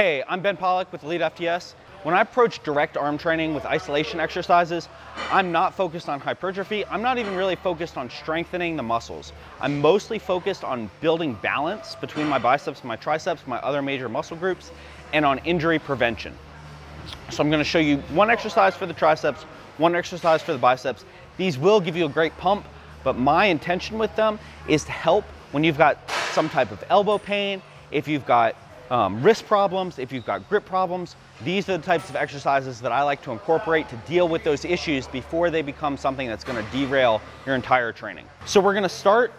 Hey, I'm Ben Pollack with elitefts. When I approach direct arm training with isolation exercises, I'm not focused on hypertrophy. I'm not even really focused on strengthening the muscles. I'm mostly focused on building balance between my biceps and my triceps, my other major muscle groups, and on injury prevention. So I'm going to show you one exercise for the triceps, one exercise for the biceps. These will give you a great pump, but my intention with them is to help when you've got some type of elbow pain, if you've got wrist problems, if you've got grip problems. These are the types of exercises that I like to incorporate to deal with those issues before they become something that's going to derail your entire training. So we're going to start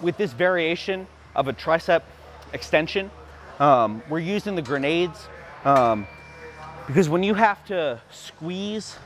with this variation of a tricep extension. We're using the grenades because when you have to squeeze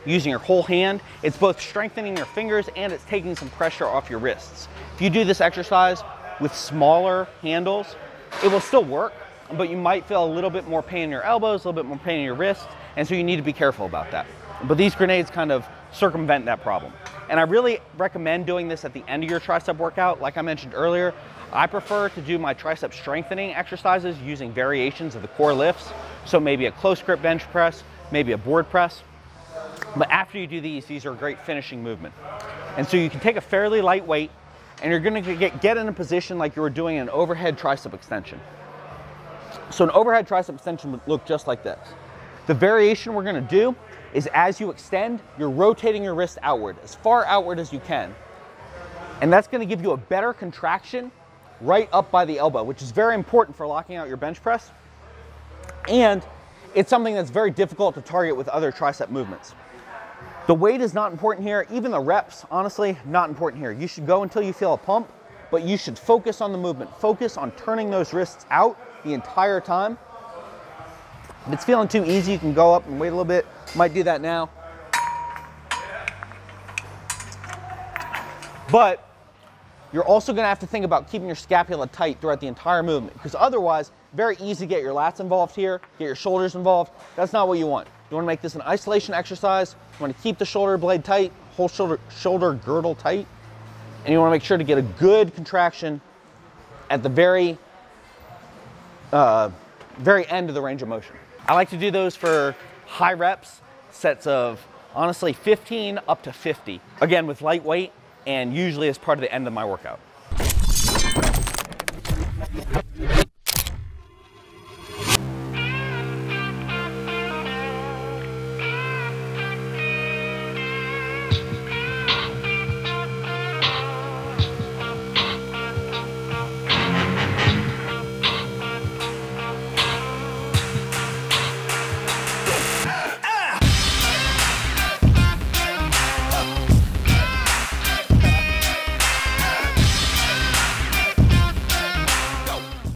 using your whole hand, it's both strengthening your fingers and it's taking some pressure off your wrists. If you do this exercise with smaller handles, it will still work, but you might feel a little bit more pain in your elbows, a little bit more pain in your wrists, and so you need to be careful about that. But these grenades kind of circumvent that problem. And I really recommend doing this at the end of your tricep workout. Like I mentioned earlier, I prefer to do my tricep strengthening exercises using variations of the core lifts. So maybe a close grip bench press, maybe a board press. But after you do these are a great finishing movement. And so you can take a fairly light weight and you're gonna get in a position like you were doing an overhead tricep extension. So an overhead tricep extension would look just like this. The variation we're gonna do is as you extend, you're rotating your wrist outward, as far outward as you can. And that's gonna give you a better contraction right up by the elbow, which is very important for locking out your bench press. And it's something that's very difficult to target with other tricep movements. The weight is not important here. Even the reps, honestly, not important here. You should go until you feel a pump, but you should focus on the movement. Focus on turning those wrists out the entire time. If it's feeling too easy, you can go up and wait a little bit. Might do that now. But you're also gonna have to think about keeping your scapula tight throughout the entire movement, because otherwise, very easy to get your lats involved here, get your shoulders involved. That's not what you want. You wanna make this an isolation exercise. You wanna keep the shoulder blade tight, whole shoulder girdle tight, and you wanna make sure to get a good contraction at the very end of the range of motion. I like to do those for high reps, sets of honestly 15 up to 50. Again, with light weight and usually as part of the end of my workout.